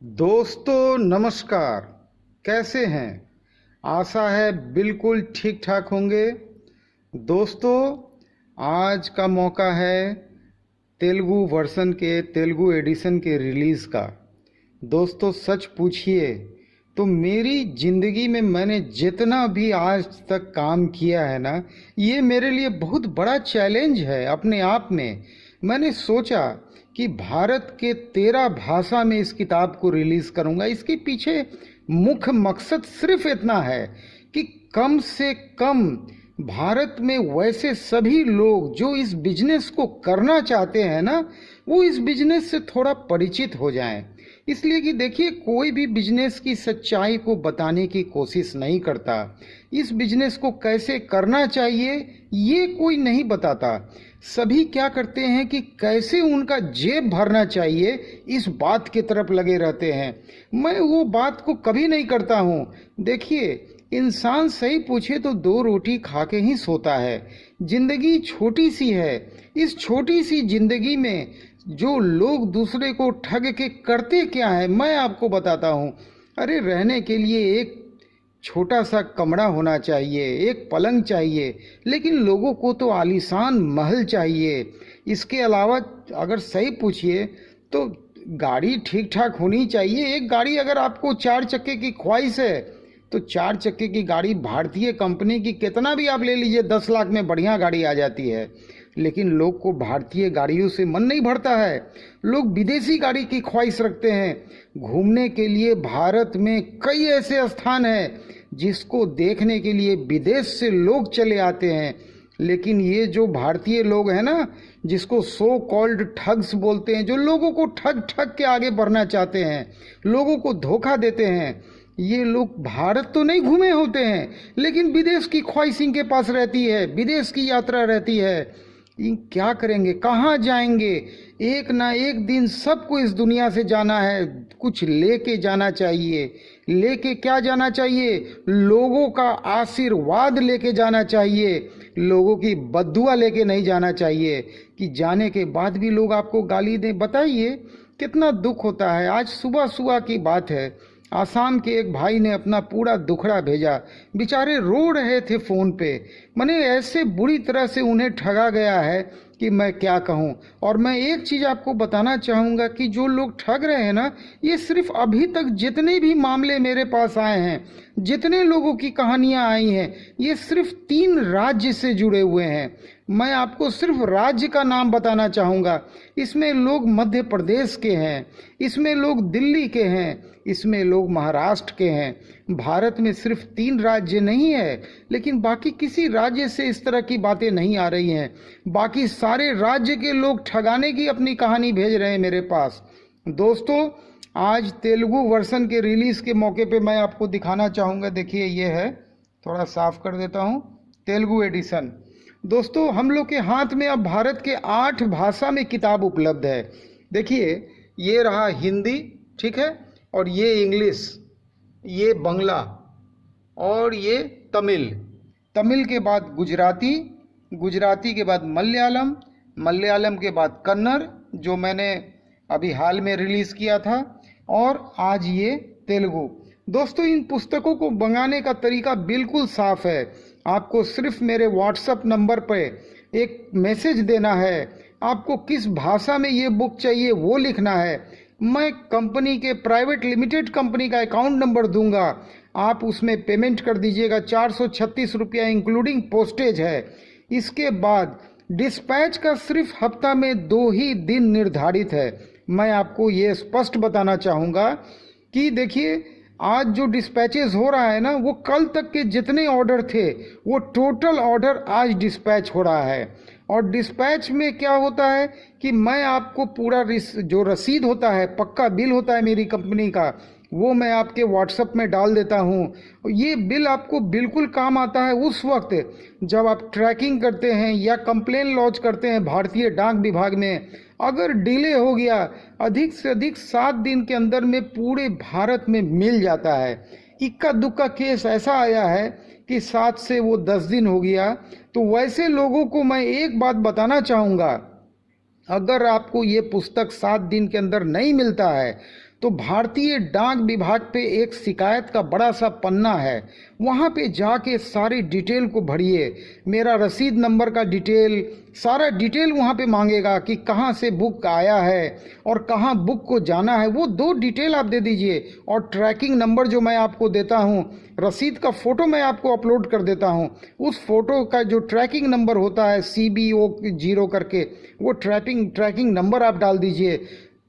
दोस्तों नमस्कार। कैसे हैं? आशा है बिल्कुल ठीक ठाक होंगे। दोस्तों, आज का मौका है तेलुगु वर्सन के तेलुगु एडिशन के रिलीज़ का। दोस्तों सच पूछिए तो मेरी ज़िंदगी में मैंने जितना भी आज तक काम किया है ना, ये मेरे लिए बहुत बड़ा चैलेंज है अपने आप में। मैंने सोचा कि भारत के 13 भाषा में इस किताब को रिलीज़ करूँगा। इसके पीछे मुख्य मकसद सिर्फ इतना है कि कम से कम भारत में वैसे सभी लोग जो इस बिजनेस को करना चाहते हैं ना, वो इस बिजनेस से थोड़ा परिचित हो जाएं। इसलिए कि देखिए, कोई भी बिजनेस की सच्चाई को बताने की कोशिश नहीं करता। इस बिजनेस को कैसे करना चाहिए ये कोई नहीं बताता। सभी क्या करते हैं कि कैसे उनका जेब भरना चाहिए, इस बात की तरफ लगे रहते हैं। मैं वो बात को कभी नहीं करता हूँ। देखिए, इंसान सही पूछे तो 2 रोटी खा के ही सोता है। जिंदगी छोटी सी है। इस छोटी सी जिंदगी में जो लोग दूसरे को ठग के करते क्या है, मैं आपको बताता हूँ। अरे, रहने के लिए एक छोटा सा कमरा होना चाहिए, एक पलंग चाहिए, लेकिन लोगों को तो आलीशान महल चाहिए। इसके अलावा अगर सही पूछिए तो गाड़ी ठीक ठाक होनी चाहिए। एक गाड़ी, अगर आपको 4 चक्के की ख्वाहिश है तो 4 चक्के की गाड़ी भारतीय कंपनी की कितना भी आप ले लीजिए, 10 लाख में बढ़िया गाड़ी आ जाती है। लेकिन लोग को भारतीय गाड़ियों से मन नहीं भरता है। लोग विदेशी गाड़ी की ख्वाहिश रखते हैं। घूमने के लिए भारत में कई ऐसे स्थान हैं जिसको देखने के लिए विदेश से लोग चले आते हैं। लेकिन ये जो भारतीय लोग हैं ना, जिसको सो कॉल्ड ठग्स बोलते हैं, जो लोगों को ठग ठग के आगे बढ़ना चाहते हैं, लोगों को धोखा देते हैं, ये लोग भारत तो नहीं घूमे होते हैं, लेकिन विदेश की ख्वाहिश इनके पास रहती है, विदेश की यात्रा रहती है। क्या करेंगे, कहाँ जाएंगे? एक ना एक दिन सबको इस दुनिया से जाना है। कुछ लेके जाना चाहिए। लेके क्या जाना चाहिए? लोगों का आशीर्वाद लेके जाना चाहिए। लोगों की बद्दुआ लेके नहीं जाना चाहिए कि जाने के बाद भी लोग आपको गाली दें। बताइए कितना दुख होता है। आज सुबह सुबह की बात है, आसाम के एक भाई ने अपना पूरा दुखड़ा भेजा। बेचारे रो रहे थे फ़ोन पे। मैंने ऐसे बुरी तरह से उन्हें ठगा गया है कि मैं क्या कहूँ। और मैं एक चीज़ आपको बताना चाहूँगा कि जो लोग ठग रहे हैं ना, ये सिर्फ अभी तक जितने भी मामले मेरे पास आए हैं, जितने लोगों की कहानियाँ आई हैं, ये सिर्फ 3 राज्य से जुड़े हुए हैं। मैं आपको सिर्फ राज्य का नाम बताना चाहूँगा। इसमें लोग मध्य प्रदेश के हैं, इसमें लोग दिल्ली के हैं, इसमें लोग महाराष्ट्र के हैं। भारत में सिर्फ 3 राज्य नहीं है, लेकिन बाकी किसी राज्य से इस तरह की बातें नहीं आ रही हैं। बाकी सारे राज्य के लोग ठगाने की अपनी कहानी भेज रहे हैं मेरे पास। दोस्तों, आज तेलुगु वर्सन के रिलीज़ के मौके पे मैं आपको दिखाना चाहूँगा। देखिए, ये है, थोड़ा साफ कर देता हूँ, तेलुगु एडिशन। दोस्तों, हम लोग के हाथ में अब भारत के 8 भाषा में किताब उपलब्ध है। देखिए, ये रहा हिंदी, ठीक है, और ये इंग्लिश, ये बंगला, और ये तमिल। तमिल के बाद गुजराती, गुजराती के बाद मलयालम, मलयालम के बाद कन्नड़, जो मैंने अभी हाल में रिलीज़ किया था, और आज ये तेलुगु। दोस्तों, इन पुस्तकों को मंगाने का तरीका बिल्कुल साफ है। आपको सिर्फ मेरे व्हाट्सएप नंबर पर एक मैसेज देना है। आपको किस भाषा में ये बुक चाहिए वो लिखना है। मैं कंपनी के प्राइवेट लिमिटेड कंपनी का अकाउंट नंबर दूंगा। आप उसमें पेमेंट कर दीजिएगा। 436 रुपया इंक्लूडिंग पोस्टेज है। इसके बाद डिस्पैच का सिर्फ हफ्ता में 2 ही दिन निर्धारित है। मैं आपको ये स्पष्ट बताना चाहूँगा कि देखिए, आज जो डिस्पैचेस हो रहा है ना, वो कल तक के जितने ऑर्डर थे वो टोटल ऑर्डर आज डिस्पैच हो रहा है। और डिस्पैच में क्या होता है कि मैं आपको पूरा जो रसीद होता है, पक्का बिल होता है मेरी कंपनी का, वो मैं आपके व्हाट्सएप में डाल देता हूँ। ये बिल आपको बिल्कुल काम आता है उस वक्त जब आप ट्रैकिंग करते हैं या कंप्लेन लॉन्च करते हैं भारतीय डाक विभाग में। अगर डिले हो गया, अधिक से अधिक 7 दिन के अंदर में पूरे भारत में मिल जाता है। इक्का दुक्का केस ऐसा आया है कि 7 से वो 10 दिन हो गया। तो वैसे लोगों को मैं एक बात बताना चाहूँगा, अगर आपको ये पुस्तक 7 दिन के अंदर नहीं मिलता है तो भारतीय डाक विभाग पे एक शिकायत का बड़ा सा पन्ना है, वहाँ पे जाके सारी डिटेल को भरिए। मेरा रसीद नंबर का डिटेल, सारा डिटेल वहाँ पे मांगेगा कि कहाँ से बुक आया है और कहाँ बुक को जाना है, वो 2 डिटेल आप दे दीजिए। और ट्रैकिंग नंबर जो मैं आपको देता हूँ, रसीद का फ़ोटो मैं आपको अपलोड कर देता हूँ, उस फोटो का जो ट्रैकिंग नंबर होता है CBO0 करके, वो ट्रैकिंग नंबर आप डाल दीजिए।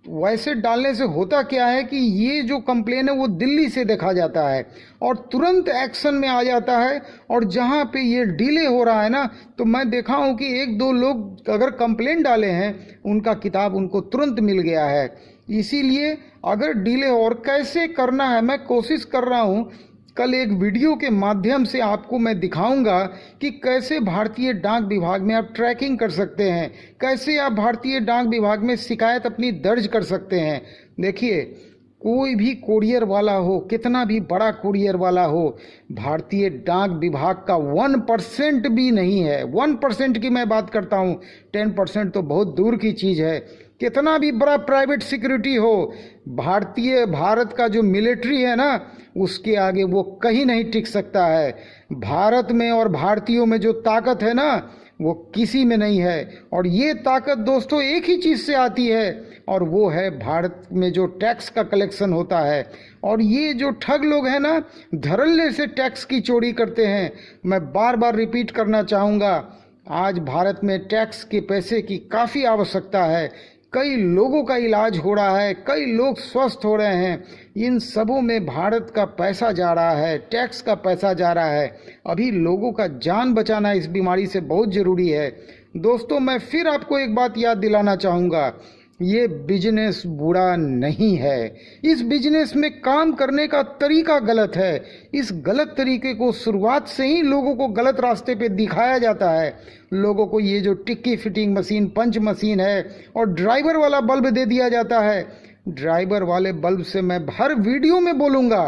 वैसे डालने से होता क्या है कि ये जो कंप्लेन है वो दिल्ली से देखा जाता है और तुरंत एक्शन में आ जाता है। और जहाँ पे ये डिले हो रहा है ना, तो मैं देखा हूँ कि 1-2 लोग अगर कंप्लेन डाले हैं, उनका किताब उनको तुरंत मिल गया है। इसीलिए अगर डिले और कैसे करना है, मैं कोशिश कर रहा हूँ। कल एक वीडियो के माध्यम से आपको मैं दिखाऊंगा कि कैसे भारतीय डाक विभाग में आप ट्रैकिंग कर सकते हैं, कैसे आप भारतीय डाक विभाग में शिकायत अपनी दर्ज कर सकते हैं। देखिए, कोई भी कोरियर वाला हो, कितना भी बड़ा कोरियर वाला हो, भारतीय डाक विभाग का 1% भी नहीं है। 1% की मैं बात करता हूँ, 10% तो बहुत दूर की चीज़ है। कितना भी बड़ा प्राइवेट सिक्योरिटी हो, भारत का जो मिलिट्री है ना, उसके आगे वो कहीं नहीं टिक सकता है। भारत में और भारतीयों में जो ताकत है ना, वो किसी में नहीं है। और ये ताकत दोस्तों एक ही चीज़ से आती है, और वो है भारत में जो टैक्स का कलेक्शन होता है। और ये जो ठग लोग हैं ना, धड़ल्ले से टैक्स की चोरी करते हैं। मैं बार बार रिपीट करना चाहूँगा, आज भारत में टैक्स के पैसे की काफ़ी आवश्यकता है। कई लोगों का इलाज हो रहा है, कई लोग स्वस्थ हो रहे हैं। इन सबों में भारत का पैसा जा रहा है, टैक्स का पैसा जा रहा है। अभी लोगों का जान बचाना इस बीमारी से बहुत ज़रूरी है। दोस्तों, मैं फिर आपको एक बात याद दिलाना चाहूँगा, ये बिजनेस बुरा नहीं है। इस बिजनेस में काम करने का तरीका गलत है। इस गलत तरीके को शुरुआत से ही लोगों को गलत रास्ते पे दिखाया जाता है। लोगों को ये जो टिक्की फिटिंग मशीन, पंच मशीन है और ड्राइवर वाला बल्ब दे दिया जाता है। ड्राइवर वाले बल्ब से मैं हर वीडियो में बोलूँगा,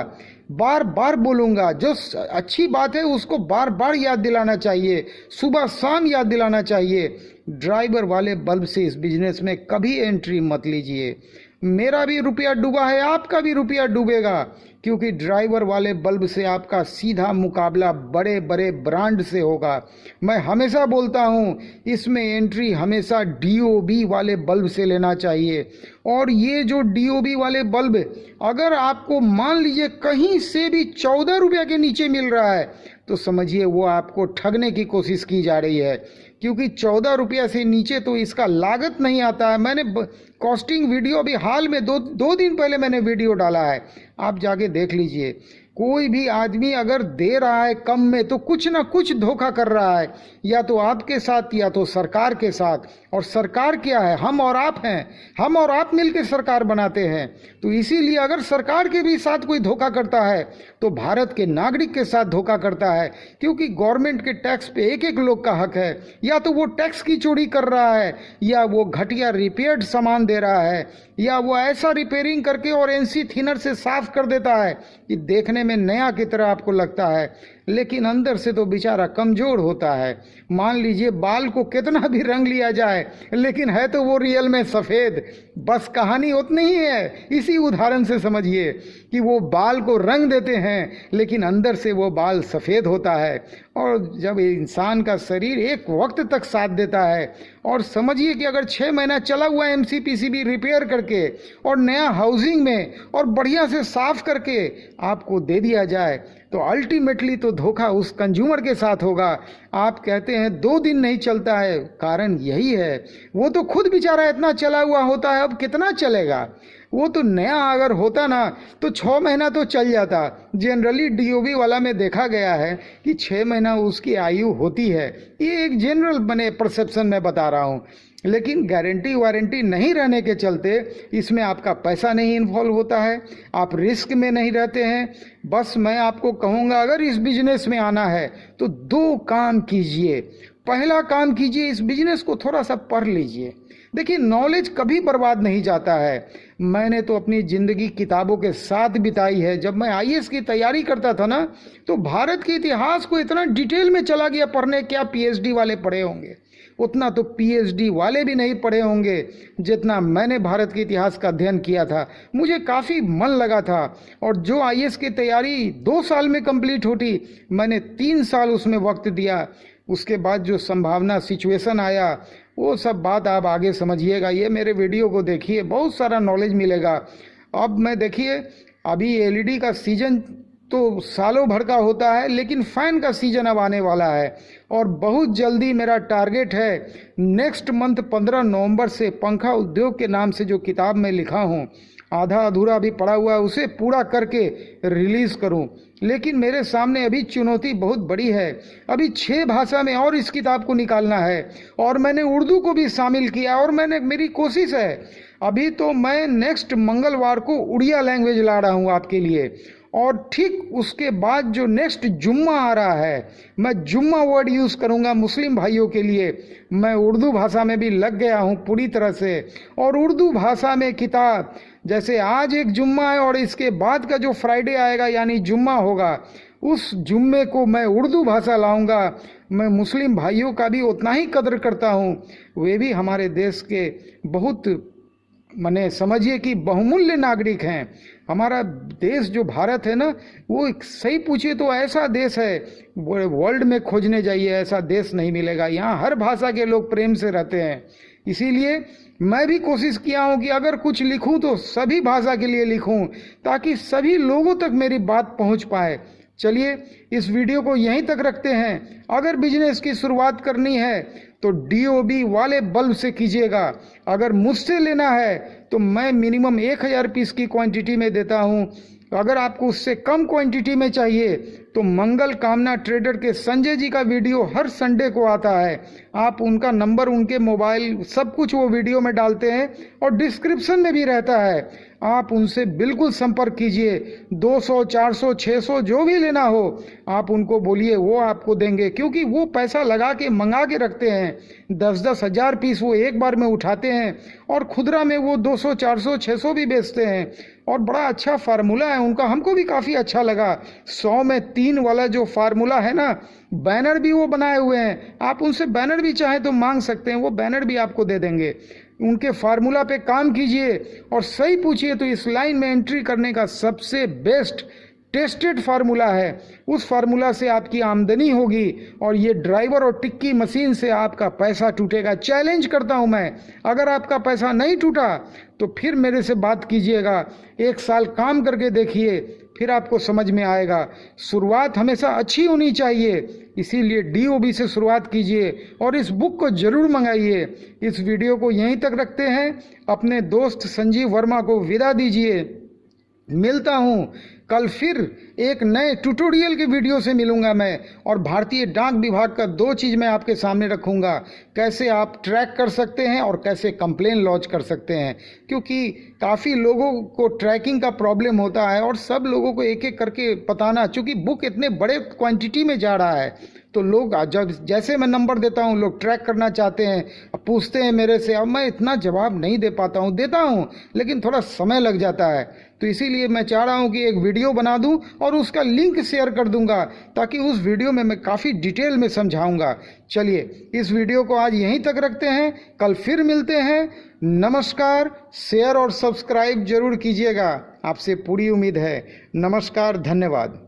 बार बार बोलूँगा, जो अच्छी बात है उसको बार बार याद दिलाना चाहिए, सुबह शाम याद दिलाना चाहिए। ड्राइवर वाले बल्ब से इस बिजनेस में कभी एंट्री मत लीजिए। मेरा भी रुपया डूबा है, आपका भी रुपया डूबेगा, क्योंकि ड्राइवर वाले बल्ब से आपका सीधा मुकाबला बड़े बड़े ब्रांड से होगा। मैं हमेशा बोलता हूँ, इसमें एंट्री हमेशा DOB वाले बल्ब से लेना चाहिए। और ये जो DOB वाले बल्ब अगर आपको मान लीजिए कहीं से भी 14 रुपये के नीचे मिल रहा है, तो समझिए वो आपको ठगने की कोशिश की जा रही है, क्योंकि 14 रुपया से नीचे तो इसका लागत नहीं आता है। मैंने कॉस्टिंग वीडियो अभी हाल में दो दिन पहले मैंने वीडियो डाला है, आप जाके देख लीजिए। कोई भी आदमी अगर दे रहा है कम में, तो कुछ ना कुछ धोखा कर रहा है, या तो आपके साथ या तो सरकार के साथ। और सरकार क्या है? हम और आप हैं। हम और आप मिलकर सरकार बनाते हैं। तो इसीलिए अगर सरकार के भी साथ कोई धोखा करता है, तो भारत के नागरिक के साथ धोखा करता है, क्योंकि गवर्नमेंट के टैक्स पे एक एक लोग का हक है। या तो वो टैक्स की चोरी कर रहा है, या वो घटिया रिपेयर्ड सामान दे रहा है, या वो ऐसा रिपेयरिंग करके और NC थिनर से साफ कर देता है कि देखने में नया की तरह आपको लगता है, लेकिन अंदर से तो बेचारा कमजोर होता है। मान लीजिए बाल को कितना भी रंग लिया जाए, लेकिन है तो वो रियल में सफ़ेद। बस कहानी उतनी ही है। इसी उदाहरण से समझिए कि वो बाल को रंग देते हैं, लेकिन अंदर से वो बाल सफ़ेद होता है। और जब इंसान का शरीर एक वक्त तक साथ देता है, और समझिए कि अगर 6 महीना चला हुआ MCPCB रिपेयर करके और नया हाउसिंग में और बढ़िया से साफ करके आपको दे दिया जाए, तो अल्टीमेटली तो धोखा उस कंज्यूमर के साथ होगा। आप कहते हैं 2 दिन नहीं चलता है, कारण यही है, वो तो खुद बेचारा इतना चला हुआ होता है, अब कितना चलेगा। वो तो नया अगर होता ना, तो 6 महीना तो चल जाता। जनरली DOB वाला में देखा गया है कि 6 महीना उसकी आयु होती है। ये एक जनरल बने परसेप्शन में बता रहा हूँ, लेकिन गारंटी वारंटी नहीं रहने के चलते इसमें आपका पैसा नहीं इन्वॉल्व होता है, आप रिस्क में नहीं रहते हैं। बस मैं आपको कहूँगा, अगर इस बिजनेस में आना है तो 2 काम कीजिए। पहला काम कीजिए, इस बिजनेस को थोड़ा सा पढ़ लीजिए। देखिए, नॉलेज कभी बर्बाद नहीं जाता है। मैंने तो अपनी ज़िंदगी किताबों के साथ बिताई है। जब मैं IAS की तैयारी करता था ना, तो भारत के इतिहास को इतना डिटेल में चला गया पढ़ने, क्या PhD वाले पढ़े होंगे। उतना तो पीएचडी वाले भी नहीं पढ़े होंगे जितना मैंने भारत के इतिहास का अध्ययन किया था। मुझे काफ़ी मन लगा था, और जो आईएएस की तैयारी 2 साल में कंप्लीट होती, मैंने 3 साल उसमें वक्त दिया। उसके बाद जो संभावना सिचुएशन आया, वो सब बात आप आगे समझिएगा। ये मेरे वीडियो को देखिए, बहुत सारा नॉलेज मिलेगा। अब मैं देखिए, अभी एलईडी का सीजन तो सालों भर का होता है, लेकिन फैन का सीजन अब आने वाला है, और बहुत जल्दी मेरा टारगेट है नेक्स्ट मंथ 15 नवंबर से पंखा उद्योग के नाम से जो किताब मैं लिखा हूँ, आधा अधूरा अभी पड़ा हुआ है, उसे पूरा करके रिलीज करूं। लेकिन मेरे सामने अभी चुनौती बहुत बड़ी है। अभी 6 भाषा में और इस किताब को निकालना है, और मैंने उर्दू को भी शामिल किया, और मेरी कोशिश है अभी तो मैं नेक्स्ट मंगलवार को उड़िया लैंग्वेज ला रहा हूं आपके लिए, और ठीक उसके बाद जो नेक्स्ट जुम्मा आ रहा है, मैं जुम्मा वर्ड यूज़ करूंगा मुस्लिम भाइयों के लिए। मैं उर्दू भाषा में भी लग गया हूं पूरी तरह से, और उर्दू भाषा में किताब, जैसे आज एक जुम्मा है और इसके बाद का जो फ्राइडे आएगा यानी जुम्मा होगा, उस जुम्मे को मैं उर्दू भाषा लाऊंगा। मैं मुस्लिम भाइयों का भी उतना ही कदर करता हूं, वे भी हमारे देश के बहुत मने समझिए कि बहुमूल्य नागरिक हैं। हमारा देश जो भारत है ना, वो सही पूछिए तो ऐसा देश है, वर्ल्ड में खोजने जाइए ऐसा देश नहीं मिलेगा। यहाँ हर भाषा के लोग प्रेम से रहते हैं। इसीलिए मैं भी कोशिश किया हूँ कि अगर कुछ लिखूँ तो सभी भाषा के लिए लिखूँ, ताकि सभी लोगों तक मेरी बात पहुँच पाए। चलिए इस वीडियो को यहीं तक रखते हैं। अगर बिजनेस की शुरुआत करनी है तो डीओबी वाले बल्ब से कीजिएगा। अगर मुझसे लेना है तो मैं मिनिमम 1000 पीस की क्वांटिटी में देता हूं। अगर आपको उससे कम क्वांटिटी में चाहिए तो मंगल कामना ट्रेडर के संजय जी का वीडियो हर संडे को आता है। आप उनका नंबर, उनके मोबाइल, सब कुछ वो वीडियो में डालते हैं, और डिस्क्रिप्शन में भी रहता है। आप उनसे बिल्कुल संपर्क कीजिए। 200, 400, 600 जो भी लेना हो आप उनको बोलिए, वो आपको देंगे, क्योंकि वो पैसा लगा के मंगा के रखते हैं। 10-10 हज़ार पीस वो एक बार में उठाते हैं, और खुदरा में वो 200, 400, 600 भी बेचते हैं। और बड़ा अच्छा फार्मूला है उनका, हमको भी काफ़ी अच्छा लगा। 100 में 3 वाला जो फार्मूला है ना, बैनर भी वो बनाए हुए हैं। आप उनसे बैनर भी चाहें तो मांग सकते हैं, वो बैनर भी आपको दे देंगे। उनके फार्मूला पे काम कीजिए और सही पूछिए तो इस लाइन में एंट्री करने का सबसे बेस्ट टेस्टेड फार्मूला है। उस फार्मूला से आपकी आमदनी होगी, और ये ड्राइवर और टिक्की मशीन से आपका पैसा टूटेगा। चैलेंज करता हूं मैं, अगर आपका पैसा नहीं टूटा तो फिर मेरे से बात कीजिएगा। 1 साल काम करके देखिए, फिर आपको समझ में आएगा। शुरुआत हमेशा अच्छी होनी चाहिए, इसीलिए डीओबी से शुरुआत कीजिए, और इस बुक को जरूर मंगाइए। इस वीडियो को यहीं तक रखते हैं। अपने दोस्त संजीव वर्मा को विदा दीजिए। मिलता हूं कल फिर एक नए ट्यूटोरियल के वीडियो से मिलूंगा मैं, और भारतीय डाक विभाग का 2 चीज़ मैं आपके सामने रखूंगा, कैसे आप ट्रैक कर सकते हैं और कैसे कंप्लेन लॉन्च कर सकते हैं। क्योंकि काफ़ी लोगों को ट्रैकिंग का प्रॉब्लम होता है, और सब लोगों को एक एक करके बताना, चूँकि बुक इतने बड़े क्वांटिटी में जा रहा है, तो लोग जब जैसे मैं नंबर देता हूं लोग ट्रैक करना चाहते हैं, अब पूछते हैं मेरे से। अब मैं इतना जवाब नहीं दे पाता हूं, देता हूं लेकिन थोड़ा समय लग जाता है। तो इसीलिए मैं चाह रहा हूं कि एक वीडियो बना दूं और उसका लिंक शेयर कर दूंगा, ताकि उस वीडियो में मैं काफ़ी डिटेल में समझाऊंगा। चलिए इस वीडियो को आज यहीं तक रखते हैं, कल फिर मिलते हैं। नमस्कार। शेयर और सब्सक्राइब जरूर कीजिएगा, आपसे पूरी उम्मीद है। नमस्कार, धन्यवाद।